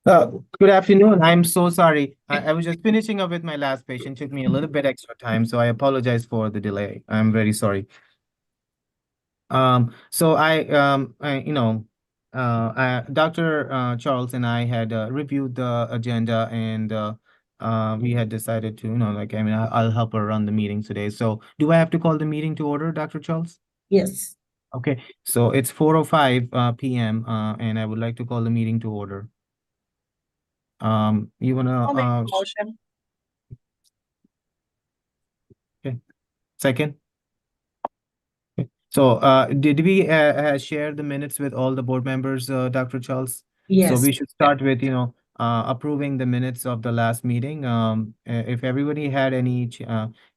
Good afternoon. I'm so sorry. I was just finishing up with my last patient. Took me a little bit extra time, so I apologize for the delay. I'm very sorry. Dr. Charles and I had reviewed the agenda, and we had decided to, I'll help her run the meeting today. So, do I have to call the meeting to order, Dr. Charles? Yes. Okay. So it's 4:05 p.m. And I would like to call the meeting to order. You wanna I'll make a motion. okay. Second? So, did we share the minutes with all the board members, Dr. Charles? So Yes. we should start with, approving the minutes of the last meeting. If everybody had any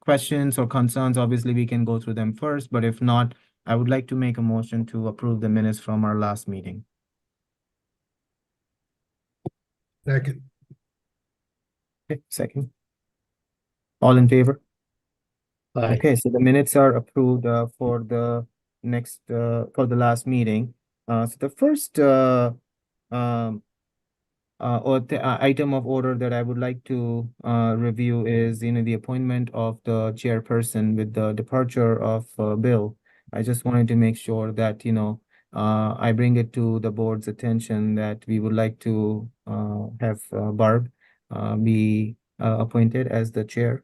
questions or concerns, obviously we can go through them first, but if not, I would like to make a motion to approve the minutes from our last meeting. Second. Okay, second. All in favor? Aye. Okay, so the minutes are approved for the last meeting. So the first um, item of order that I would like to review is, the appointment of the chairperson with the departure of Bill. I just wanted to make sure that, I bring it to the board's attention that we would like to have Barb be appointed as the chair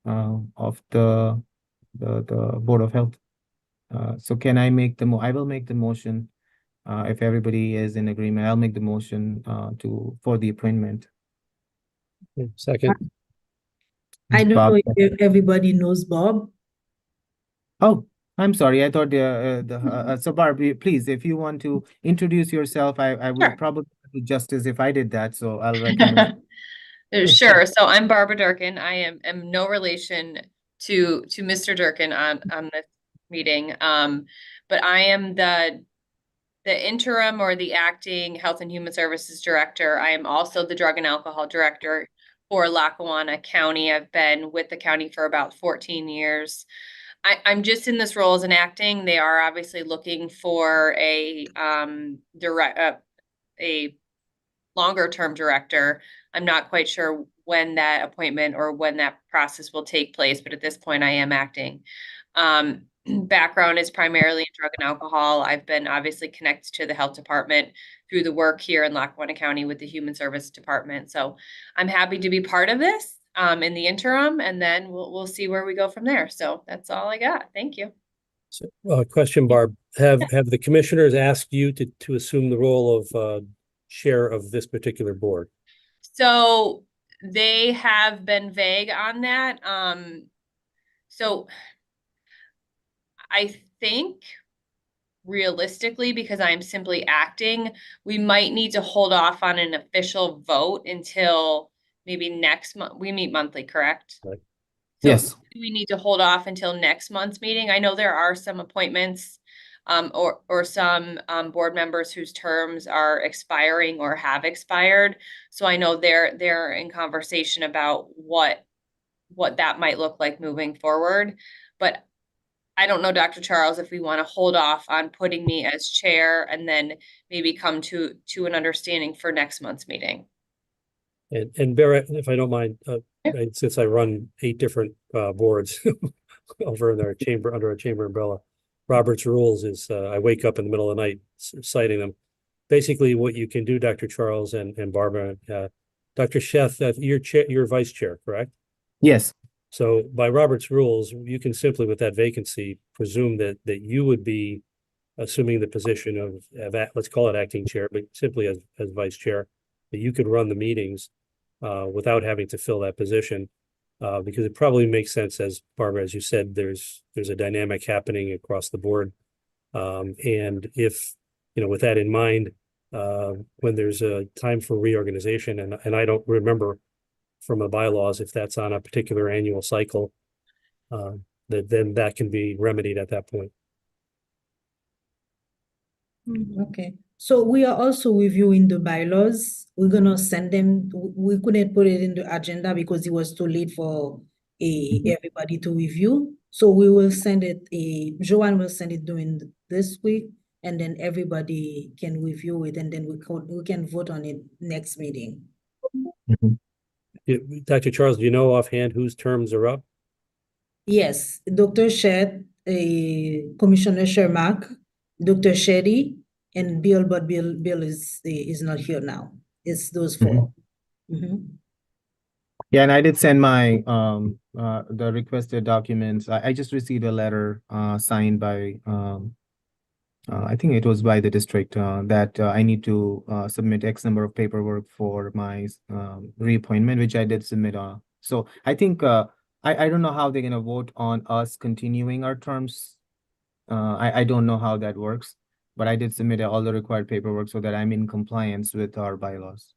of the Board of Health. So can I make I will make the motion, if everybody is in agreement, I'll make the motion for the appointment. Second. I don't Bob. know if everybody knows Bob. Oh, I'm sorry. I thought so Barb, please, if you want to introduce yourself, I would Sure. probably do justice if I did that. So I'll recognize. Sure. So I'm Barbara Durkin. I am no relation to Mr. Durkin on this meeting. But I am the interim or the acting Health and Human Services Director. I am also the Drug and Alcohol Director for Lackawanna County. I've been with the county for about 14 years. I'm just in this role as an acting. They are obviously looking for a longer term director. I'm not quite sure when that appointment or when that process will take place, but at this point I am acting. Background is primarily in drug and alcohol. I've been obviously connected to the health department through the work here in Lackawanna County with the Human Service Department. So I'm happy to be part of this in the interim, and then we'll see where we go from there. So that's all I got. Thank you. So, question, Barb. Have the commissioners asked you to assume the role of chair of this particular board? So they have been vague on that. So I think realistically, because I'm simply acting, we might need to hold off on an official vote until maybe next month. We meet monthly, correct? Right. So Yes. we need to hold off until next month's meeting. I know there are some appointments or some board members whose terms are expiring or have expired. So I know they're in conversation about what that might look like moving forward. But I don't know, Dr. Charles, if we want to hold off on putting me as chair and then maybe come to an understanding for next month's meeting. And Barrett, if I don't mind, since I run 8 different boards over in our chamber, under our chamber umbrella, Robert's rules is I wake up in the middle of the night citing them. Basically, what you can do, Dr. Charles and Barbara, Dr. Sheth, you're vice chair, correct? Yes. So by Robert's rules, you can simply, with that vacancy, presume that you would be assuming the position of let's call it acting chair, but simply as vice chair, that you could run the meetings without having to fill that position. Because it probably makes sense, as Barbara, as you said, there's a dynamic happening across the board. And if, with that in mind, when there's a time for reorganization, and I don't remember from the bylaws if that's on a particular annual cycle, then that can be remedied at that point. Okay. So we are also reviewing the bylaws. We're gonna send them. We couldn't put it in the agenda because it was too late for everybody to review. So we will send it. Joanne will send it during this week, and then everybody can review it, and then we can vote on it next meeting. Mhm. Dr. Charles, do you know offhand whose terms are up? Yes, Dr. Shed, Commissioner Shermack, Dr. Shetty, and Bill, but Bill is not here now. It's those four. Mhm. Yeah, and I did send my the requested documents. I just received a letter signed by I think it was by the district that I need to submit X number of paperwork for my reappointment, which I did submit. So I think I don't know how they're gonna vote on us continuing our terms. I don't know how that works, but I did submit all the required paperwork so that I'm in compliance with our bylaws.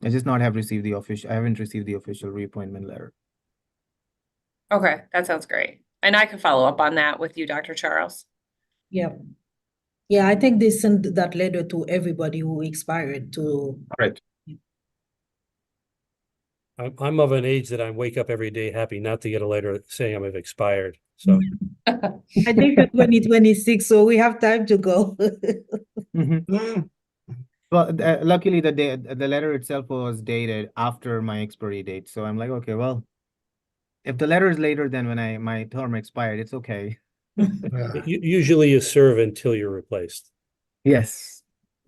I just not have received the official. I haven't received the official reappointment letter. Okay, that sounds great. And I can follow up on that with you, Dr. Charles. Yeah. Yeah, I think they sent that letter to everybody who expired to. Right. I'm of an age that I wake up every day happy not to get a letter saying I'm expired. So I think it's 2026, so we have time to go. Mhm. Well, luckily the letter itself was dated after my expiry date, so I'm like, okay, well, if the letter is later than when my term expired, it's okay. usually you serve until you're replaced. Yes.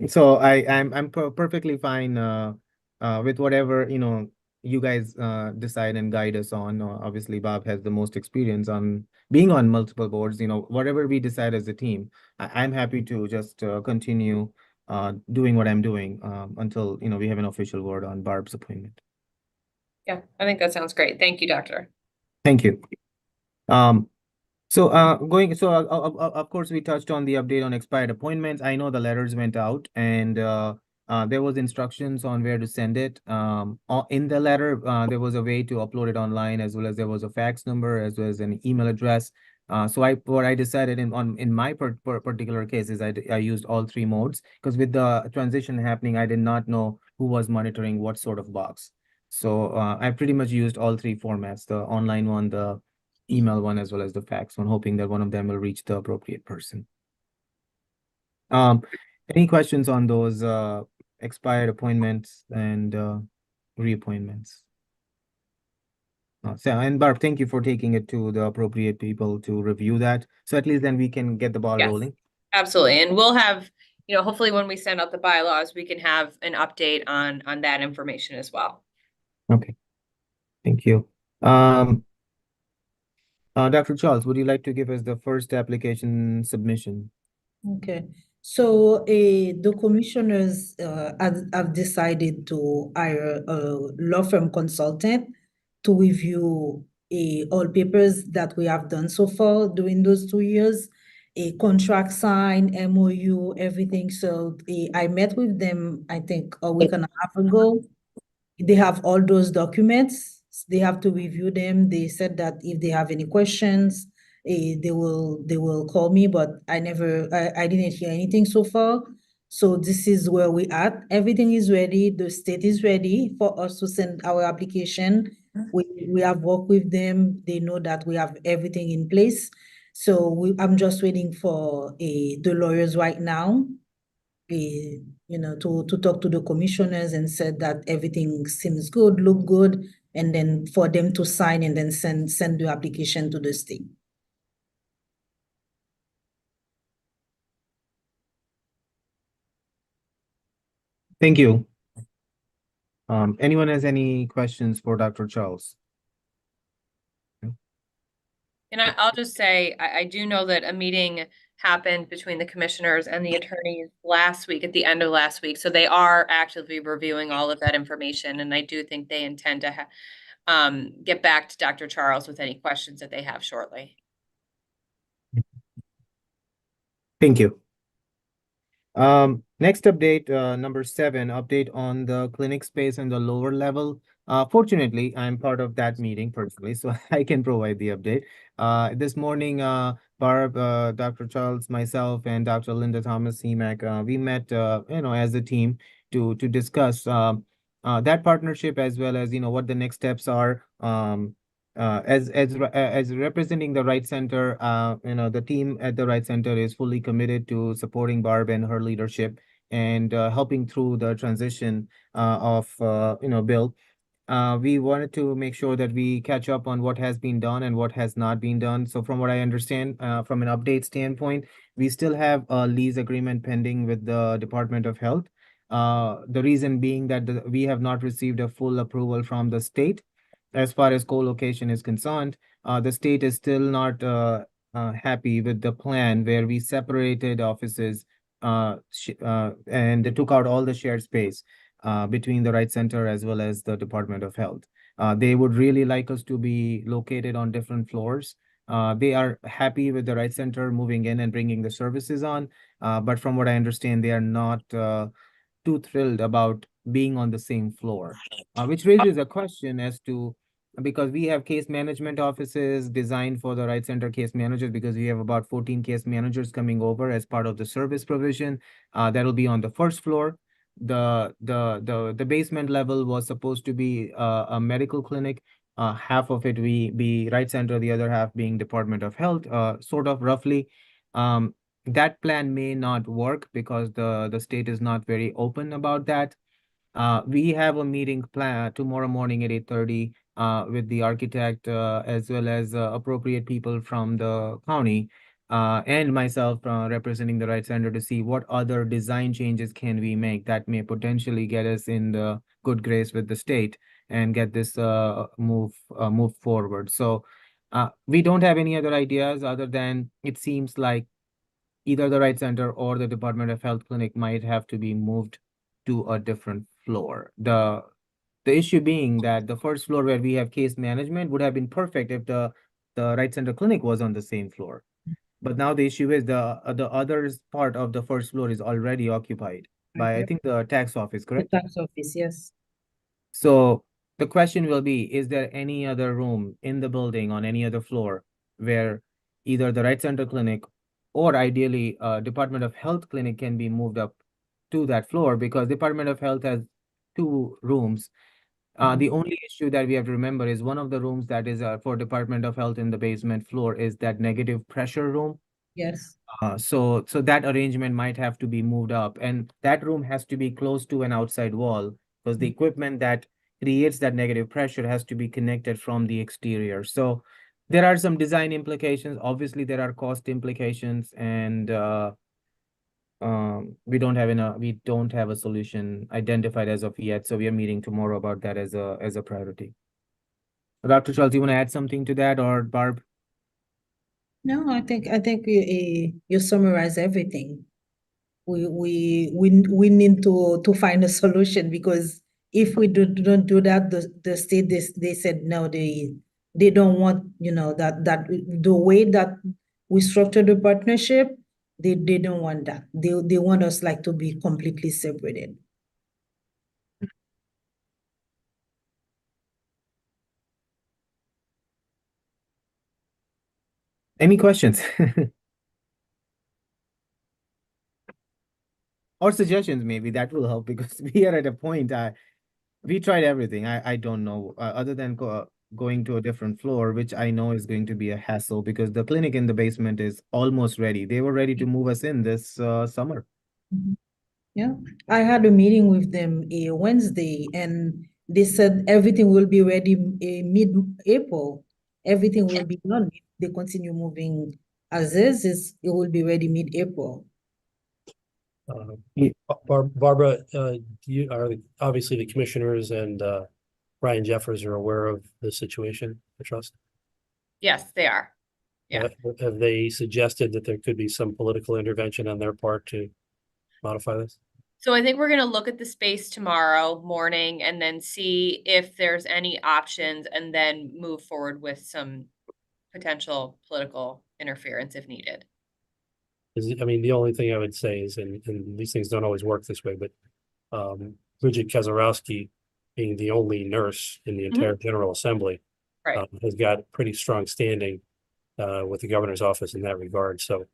So I'm perfectly fine with whatever, you guys decide and guide us on. Obviously, Bob has the most experience on being on multiple boards. Whatever we decide as a team, I'm happy to just continue doing what I'm doing until, we have an official word on Barb's appointment. Yeah, I think that sounds great. Thank you, Doctor. Thank you. So of course we touched on the update on expired appointments. I know the letters went out and there was instructions on where to send it. In the letter, there was a way to upload it online, as well as there was a fax number, as well as an email address. So what I decided in my particular case is I used all three modes, because with the transition happening, I did not know who was monitoring what sort of box. So I pretty much used all three formats: the online one, the email one, as well as the fax one, hoping that one of them will reach the appropriate person. Any questions on those expired appointments and reappointments? And Barb, thank you for taking it to the appropriate people to review that. So at least then we can get the ball Yes. rolling. Absolutely. And we'll have, hopefully when we send out the bylaws, we can have an update on that information as well. Okay. Thank you. Dr. Charles, would you like to give us the first application submission? Okay, so the commissioners have decided to hire a law firm consultant to review all papers that we have done so far during those 2 years, a contract sign, MOU, everything. So I met with them, I think, a week and a half ago. They have all those documents. They have to review them. They said that if they have any questions, they will call me, but I didn't hear anything so far. So this is where we at. Everything is ready. The state is ready for us to send our application. We have worked with them. They know that we have everything in place. So I'm just waiting for the lawyers right now, to talk to the commissioners and said that everything seems good, look good, and then for them to sign and then send the application to the state. Thank you. Anyone has any questions for Dr. Charles? And I'll just say, I do know that a meeting happened between the commissioners and the attorneys last week, at the end of last week. So they are actively reviewing all of that information. And I do think they intend to get back to Dr. Charles with any questions that they have shortly. Thank you. Next update, number 7, update on the clinic space and the lower level. Fortunately, I'm part of that meeting personally, so I can provide the update. This morning, Barb, Dr. Charles, myself, and Dr. Linda Thomas CMAC, we met, as a team to discuss that partnership, as well as, what the next steps are. as representing the right center, the team at the right center is fully committed to supporting Barb and her leadership and helping through the transition of Bill. We wanted to make sure that we catch up on what has been done and what has not been done. So from what I understand, from an update standpoint, we still have a lease agreement pending with the Department of Health. The reason being that we have not received a full approval from the state as far as co-location is concerned. The state is still not happy with the plan where we separated offices and they took out all the shared space between the Right Center as well as the Department of Health. They would really like us to be located on different floors. They are happy with the Right Center moving in and bringing the services on, but from what I understand, they are not too thrilled about being on the same floor, which raises a question as to because we have case management offices designed for the Right Center case managers because we have about 14 case managers coming over as part of the service provision. That'll be on the first floor. The basement level was supposed to be a medical clinic. Half of it we be Right Center, the other half being Department of Health, sort of roughly. Um, that plan may not work because the state is not very open about that. We have a meeting plan tomorrow morning at 8:30 with the architect as well as appropriate people from the county and myself representing the Right Center to see what other design changes can we make that may potentially get us in the good grace with the state and get this move forward. So we don't have any other ideas other than it seems like either the Right Center or the Department of Health clinic might have to be moved to a different floor. The issue being that the first floor where we have case management would have been perfect if the Right Center clinic was on the same floor. But now the issue is the other part of the first floor is already occupied by I think the tax office, The correct? tax office, yes. So the question will be, is there any other room in the building on any other floor where either the Right Center Clinic or ideally Department of Health Clinic can be moved up to that floor because Department of Health has two rooms. The only issue that we have to remember is one of the rooms that is for Department of Health in the basement floor is that negative pressure room. Yes. So that arrangement might have to be moved up, and that room has to be close to an outside wall because the equipment that creates that negative pressure has to be connected from the exterior. So there are some design implications. Obviously, there are cost implications, and we don't have a solution identified as of yet. So we are meeting tomorrow about that as a priority. Dr. Charles, you want to add something to that, or Barb? No, I think you summarize everything. We need to find a solution because if we don't do that, the state they said no, they don't want, that the way that we structure the partnership, they don't want that. They want us like to be completely separated. Any questions? Or suggestions, maybe that will help because we are at a point. We tried everything. I don't know other than going to a different floor, which I know is going to be a hassle because the clinic in the basement is almost ready. They were ready to move us in this summer. Yeah, I had a meeting with them a Wednesday, and they said everything will be ready mid-April. Everything will be done. If they continue moving as is, it will be ready mid-April. Yeah. Barbara, you are obviously the commissioners and Brian Jeffers are aware of the situation, I trust. Yes, they are. Yeah. Have they suggested that there could be some political intervention on their part to modify this? So I think we're gonna look at the space tomorrow morning and then see if there's any options and then move forward with some potential political interference if needed. I mean, the only thing I would say is, and these things don't always work this way, but Bridget Kezarowski, being the only nurse in the entire General Assembly, Right. has got pretty strong standing with the governor's office in that regard. So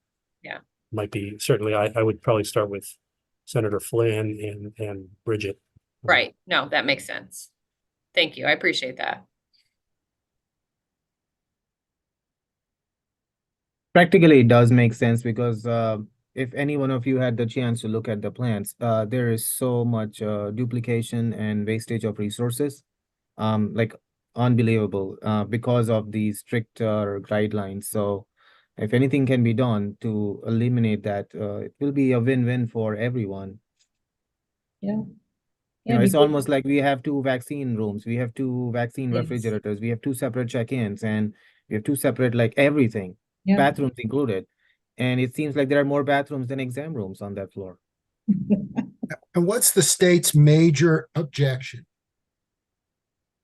Yeah. might be certainly I would probably start with Senator Flynn and Bridget. Right. No, that makes sense. Thank you. I appreciate that. Practically, it does make sense because if any one of you had the chance to look at the plants, there is so much duplication and wastage of resources, like unbelievable, because of these strict guidelines. So, if anything can be done to eliminate that, it will be a win-win for everyone. Yeah. You Yeah, know, it's because almost like we have two vaccine rooms, we have two vaccine yes. refrigerators, we have two separate check-ins, and we have two separate, like, everything, Yeah. bathrooms included. And it seems like there are more bathrooms than exam rooms on that floor. And what's the state's major objection?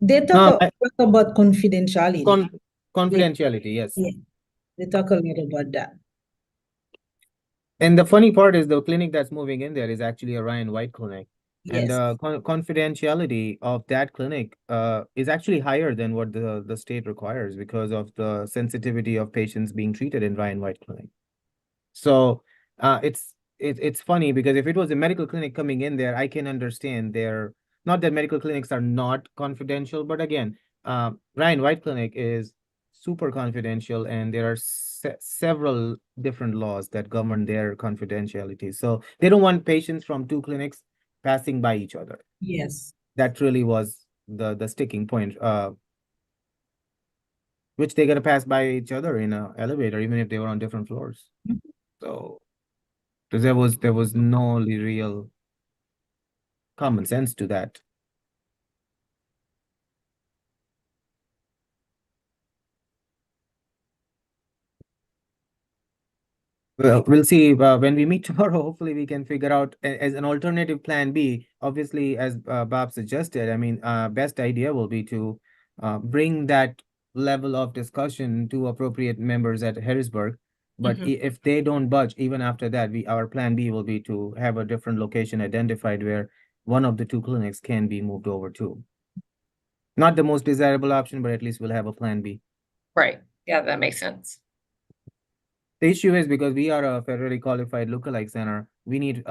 They talk about confidentiality. Con confidentiality, yes. Yeah, they talk a lot about that. And the funny part is the clinic that's moving in there is actually a Ryan White clinic. And Yes. the confidentiality of that clinic is actually higher than what the state requires because of the sensitivity of patients being treated in Ryan White clinic. So it's funny because if it was a medical clinic coming in there, I can understand their, not that medical clinics are not confidential, but again, Ryan White Clinic is super confidential, and there are several different laws that govern their confidentiality. So they don't want patients from two clinics passing by each other. Yes. That really was the sticking point, which they're gonna pass by each other in an elevator, even if they were on different floors. So there was no real common sense to that. Well, we'll see when we meet tomorrow. Hopefully, we can figure out as an alternative plan B. Obviously, as Bob suggested, I mean, best idea will be to bring that level of discussion to appropriate members at Harrisburg. But if they don't budge, even after that, our plan B will be to have a different location identified where one of the two clinics can be moved over to. Not the most desirable option, but at least we'll have a plan B. Right. Yeah, that makes sense. The issue is because we are a federally qualified lookalike center, we need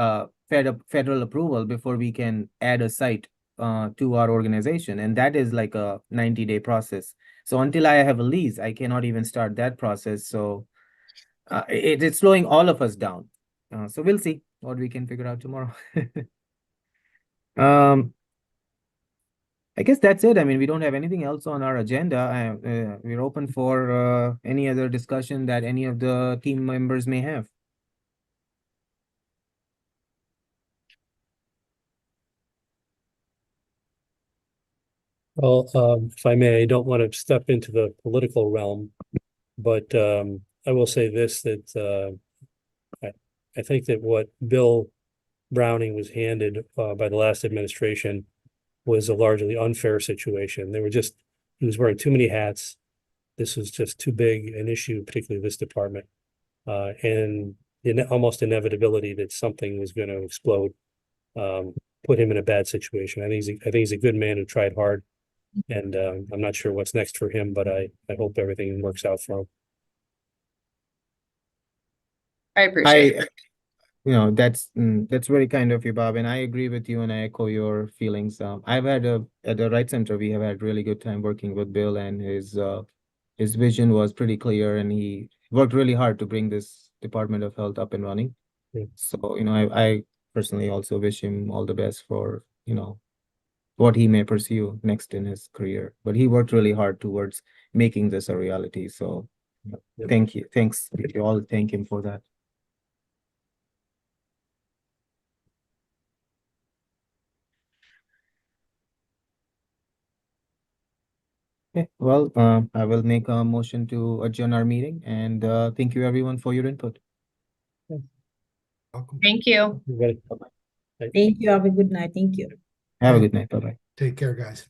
federal approval before we can add a site to our organization, and that is like a 90-day process. So until I have a lease, I cannot even start that process. So it's slowing all of us down. So we'll see what we can figure out tomorrow. I guess that's it. I mean, we don't have anything else on our agenda. We're open for any other discussion that any of the team members may have. Well, if I may, I don't want to step into the political realm, but I will say this, that I think that what Bill Browning was handed by the last administration was a largely unfair situation. He was wearing too many hats. This was just too big an issue, particularly this department, and almost inevitability that something was going to explode, put him in a bad situation. I think he's a good man who tried hard, and I'm not sure what's next for him, but I hope everything works out for him. I appreciate it. That's very kind of you, Bob, and I agree with you, and I echo your feelings. I've had at the Right Center, we have had really good time working with Bill, and his vision was pretty clear, and he worked really hard to bring this Department of Health up and running. Yeah. So, I personally also wish him all the best for, what he may pursue next in his career. But he worked really hard towards making this a reality. So Yep. thank you. Thanks. We all thank him for that. Okay, well, I will make a motion to adjourn our meeting, and thank you everyone for your input. Welcome. Thank you. Everybody. Thank you. Have a good night. Thank you. Have a Right. good night. Bye-bye. Take care, guys.